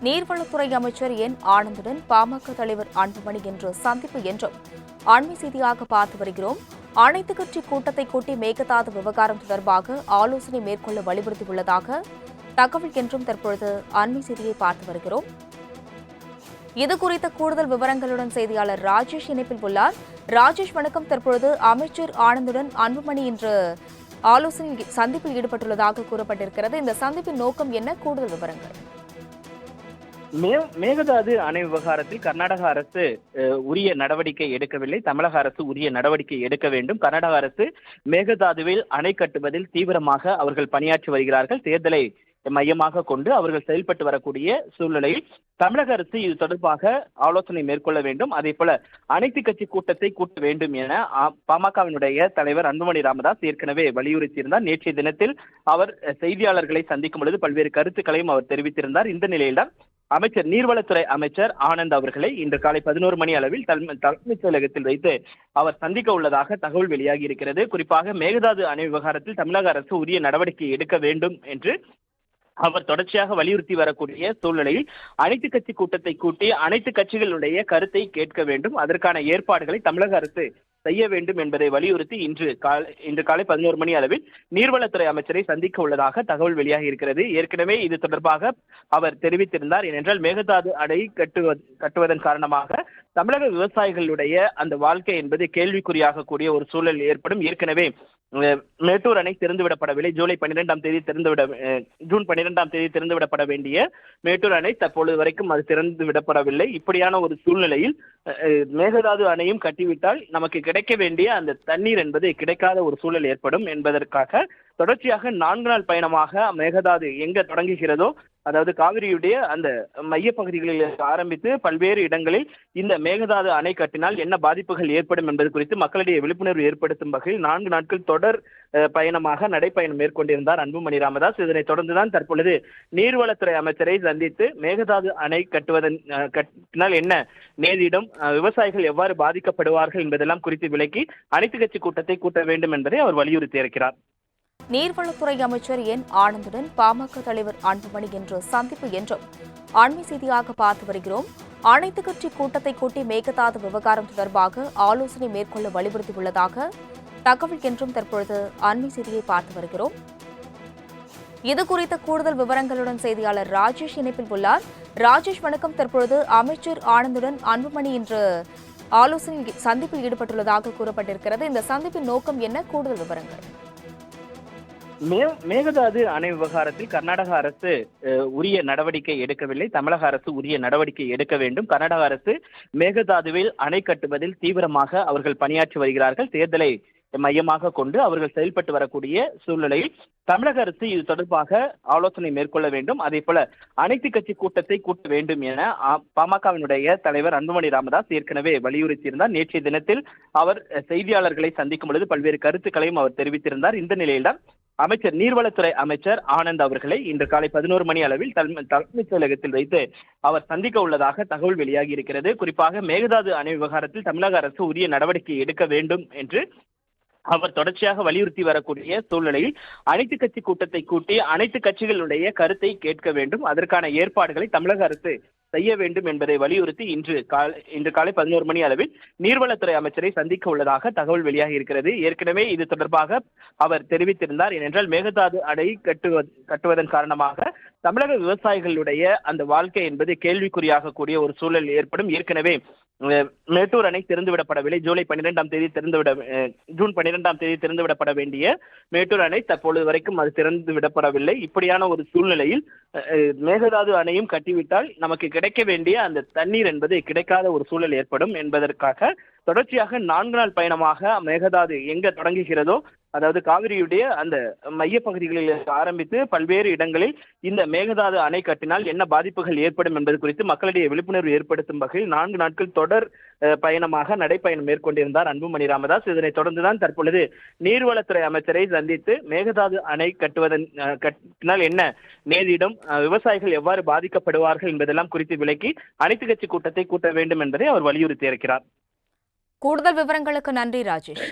நீர்வளத்துறை அமைச்சர் என் ஆனந்துடன் பாமக தலைவர் அன்புமணி இன்று சந்திப்பு என்றும் அண்மை செய்தியாக பார்த்து வருகிறோம். அனைத்துக் கட்சி கூட்டத்தை கூட்டி மேகதாது விவகாரம் தொடர்பாக ஆலோசனை மேற்கொள்ள வலியுறுத்தியுள்ளதாக தகவல் என்றும் தற்பொழுது அண்மை செய்தியை பார்த்து வருகிறோம். இதுகுறித்த கூடுதல் விவரங்களுடன் செய்தியாளர் ராஜேஷ் இணைப்பில் உள்ளார். ராஜேஷ் வணக்கம். தற்பொழுது அமைச்சர் ஆனந்துடன் அன்புமணி இன்று ஆலோசனை சந்திப்பில் ஈடுபட்டுள்ளதாக கூறப்பட்டிருக்கிறது. இந்த சந்திப்பின் நோக்கம் என்ன? கூடுதல் விவரங்கள். மேகதாது அணை விவகாரத்தில் கர்நாடக அரசு உரிய நடவடிக்கை எடுக்கவில்லை. தமிழக அரசு உரிய நடவடிக்கை எடுக்க வேண்டும். கர்நாடக அரசு மேகதாதுவில் அணை கட்டுவதில் தீவிரமாக அவர்கள் பணியாற்றி வருகிறார்கள். தேர்தலை மையமாக கொண்டு அவர்கள் செயல்பட்டு வரக்கூடிய சூழ்நிலையில் தமிழக அரசு இது தொடர்பாக ஆலோசனை மேற்கொள்ள வேண்டும். அதே போல அனைத்து கட்சி கூட்டத்தை கூட்ட வேண்டும் என பாமகவினுடைய தலைவர் அன்புமணி ராமதாஸ் ஏற்கனவே வலியுறுத்தியிருந்தார். நேற்றைய தினத்தில் அவர் செய்தியாளர்களை சந்திக்கும் பொழுது பல்வேறு கருத்துக்களையும் அவர் தெரிவித்திருந்தார். இந்த நிலையில்தான் அமைச்சர் நீர்வளத்துறை அமைச்சர் ஆனந்த் அவர்களை இன்று காலை 11 மணி அளவில் தலைமைச் செயலகத்தில் வைத்து அவர் சந்திக்க உள்ளதாக தகவல் வெளியாகி இருக்கிறது. குறிப்பாக மேகதாது அணை விவகாரத்தில் தமிழக அரசு உரிய நடவடிக்கை எடுக்க வேண்டும் என்று அவர் தொடர்ச்சியாக வலியுறுத்தி வரக்கூடிய சூழ்நிலையில் அனைத்து கட்சி கூட்டத்தை கூட்டி அனைத்து கட்சிகளுடைய கருத்தை கேட்க வேண்டும். அதற்கான ஏற்பாடுகளை தமிழக அரசு செய்ய வேண்டும் என்பதை வலியுறுத்தி இன்று காலை 11 மணி அளவில் நீர்வளத்துறை அமைச்சரை சந்திக்க உள்ளதாக தகவல் வெளியாகி இருக்கிறது. ஏற்கனவே இது தொடர்பாக அவர் தெரிவித்திருந்தார். ஏனென்றால் மேகதாது அணை கட்டுவதன் காரணமாக தமிழக விவசாயிகளுடைய அந்த வாழ்க்கை என்பது கேள்விக்குறியாக கூடிய ஒரு சூழல் ஏற்படும். ஏற்கனவே மேட்டூர் அணை திறந்துவிடப்படவில்லை. ஜூன் 12ஆம் தேதி திறந்துவிடப்பட வேண்டிய மேட்டூர் அணை தற்பொழுது வரைக்கும் அது திறந்து விடப்படவில்லை. இப்படியான ஒரு சூழ்நிலையில் மேகதாது அணையும் கட்டிவிட்டால் நமக்கு கிடைக்க வேண்டிய அந்த தண்ணீர் என்பது கிடைக்காத ஒரு சூழல் ஏற்படும் என்பதற்காக தொடர்ச்சியாக 4 நாள் பயணமாக மேகதாது எங்க தொடங்குகிறதோ, அதாவது காவிரியுடைய அந்த மையப்பகுதிகளில் ஆரம்பித்து பல்வேறு இடங்களில் இந்த மேகதாது அணை கட்டினால் என்ன பாதிப்புகள் ஏற்படும் என்பது குறித்து மக்களிடையே விழிப்புணர்வு ஏற்படுத்தும் வகையில் 4 நாட்கள் தொடர் பயணமாக நடைப்பயணம் மேற்கொண்டிருந்தார் அன்புமணி ராமதாஸ். இதனைத் தொடர்ந்துதான் தற்பொழுது நீர்வளத்துறை அமைச்சரை சந்தித்து மேகதாது அணை கட்டினால் என்ன நேரிடும், விவசாயிகள் எவ்வாறு பாதிக்கப்படுவார்கள் என்பதெல்லாம் குறித்து விளக்கி அனைத்து கட்சி கூட்டத்தை கூட்ட வேண்டும் என்பதை அவர் வலியுறுத்தியிருக்கிறார். நீர்வளத்துறை அமைச்சர் என் ஆனந்துடன் பாமக தலைவர் அன்புமணி இன்று சந்திப்பு என்றும் அண்மை செய்தியாக பார்த்து வருகிறோம். அனைத்துக் கட்சி கூட்டத்தை கூட்டி மேகதாது விவகாரம் தொடர்பாக ஆலோசனை மேற்கொள்ள வலியுறுத்தியுள்ளதாக தகவல் என்றும் தற்பொழுது அண்மை செய்தியை பார்த்து வருகிறோம். இதுகுறித்த கூடுதல் விவரங்களுடன் செய்தியாளர் ராஜேஷ் இணைப்பில் உள்ளார். ராஜேஷ் வணக்கம். தற்பொழுது அமைச்சர் ஆனந்துடன் அன்புமணி இன்று ஆலோசனை சந்திப்பில் ஈடுபட்டுள்ளதாக கூறப்பட்டிருக்கிறது. இந்த சந்திப்பின் நோக்கம் என்ன? கூடுதல் விவரங்கள். மேகதாது அணை விவகாரத்தில் கர்நாடக அரசு உரிய நடவடிக்கை எடுக்கவில்லை. தமிழக அரசு உரிய நடவடிக்கை எடுக்க வேண்டும். கர்நாடக அரசு மேகதாதுவில் அணை கட்டுவதில் தீவிரமாக அவர்கள் பணியாற்றி வருகிறார்கள். தேர்தலை மையமாக கொண்டு அவர்கள் செயல்பட்டு வரக்கூடிய சூழ்நிலையில் தமிழக அரசு இது தொடர்பாக ஆலோசனை மேற்கொள்ள வேண்டும். அதே போல அனைத்து கட்சி கூட்டத்தை கூட்ட வேண்டும் என பாமகவினுடைய தலைவர் அன்புமணி ராமதாஸ் ஏற்கனவே வலியுறுத்தியிருந்தார். நேற்றைய தினத்தில் அவர் செய்தியாளர்களை சந்திக்கும் பொழுது பல்வேறு கருத்துக்களையும் அவர் தெரிவித்திருந்தார். இந்த நிலையில்தான் அமைச்சர் நீர்வளத்துறை அமைச்சர் ஆனந்த் அவர்களை இன்று காலை 11 மணி அளவில் தலைமைச் செயலகத்தில் வைத்து அவர் சந்திக்க உள்ளதாக தகவல் வெளியாகி இருக்கிறது. குறிப்பாக மேகதாது அணை விவகாரத்தில் தமிழக அரசு உரிய நடவடிக்கை எடுக்க வேண்டும் என்று அவர் தொடர்ச்சியாக வலியுறுத்தி வரக்கூடிய சூழ்நிலையில் அனைத்து கட்சி கூட்டத்தை கூட்டி அனைத்து கட்சிகளுடைய கருத்தை கேட்க வேண்டும். அதற்கான ஏற்பாடுகளை தமிழக அரசு செய்ய வேண்டும் என்பதை வலியுறுத்தி இன்று காலை 11 மணி அளவில் நீர்வளத்துறை அமைச்சரை சந்திக்க உள்ளதாக தகவல் வெளியாகி இருக்கிறது. ஏற்கனவே இது தொடர்பாக அவர் தெரிவித்திருந்தார். ஏனென்றால் மேகதாது அணை கட்டுவதன் காரணமாக தமிழக விவசாயிகளுடைய அந்த வாழ்க்கை என்பது கேள்விக்குறியாக கூடிய ஒரு சூழல் ஏற்படும். ஏற்கனவே மேட்டூர் அணை திறந்துவிடப்படவில்லை. ஜூன் 12ஆம் தேதி திறந்துவிடப்பட வேண்டிய மேட்டூர் அணை தற்பொழுது வரைக்கும் அது திறந்து விடப்படவில்லை. இப்படியான ஒரு சூழ்நிலையில் மேகதாது அணையும் கட்டிவிட்டால் நமக்கு கிடைக்க வேண்டிய அந்த தண்ணீர் என்பது கிடைக்காத ஒரு சூழல் ஏற்படும் என்பதற்காக தொடர்ச்சியாக 4 நாள் பயணமாக மேகதாது எங்க தொடங்குகிறதோ, அதாவது காவிரியுடைய அந்த மையப்பகுதிகளில் ஆரம்பித்து பல்வேறு இடங்களில் இந்த மேகதாது அணை கட்டினால் என்ன பாதிப்புகள் ஏற்படும் என்பது குறித்து மக்களிடையே விழிப்புணர்வு ஏற்படுத்தும் வகையில் 4 நாட்கள் தொடர் பயணமாக நடைப்பயணம் மேற்கொண்டிருந்தார் அன்புமணி ராமதாஸ். இதனைத் தொடர்ந்துதான் தற்பொழுது நீர்வளத்துறை அமைச்சரை சந்தித்து மேகதாது அணை கட்டினால் என்ன நேரிடும், விவசாயிகள் எவ்வாறு பாதிக்கப்படுவார்கள் என்பதெல்லாம் குறித்து விளக்கி அனைத்து கட்சி கூட்டத்தை கூட்ட வேண்டும் என்பதை அவர் வலியுறுத்தியிருக்கிறார். கூடுதல் விவரங்களுக்கு நன்றி ராஜேஷ்.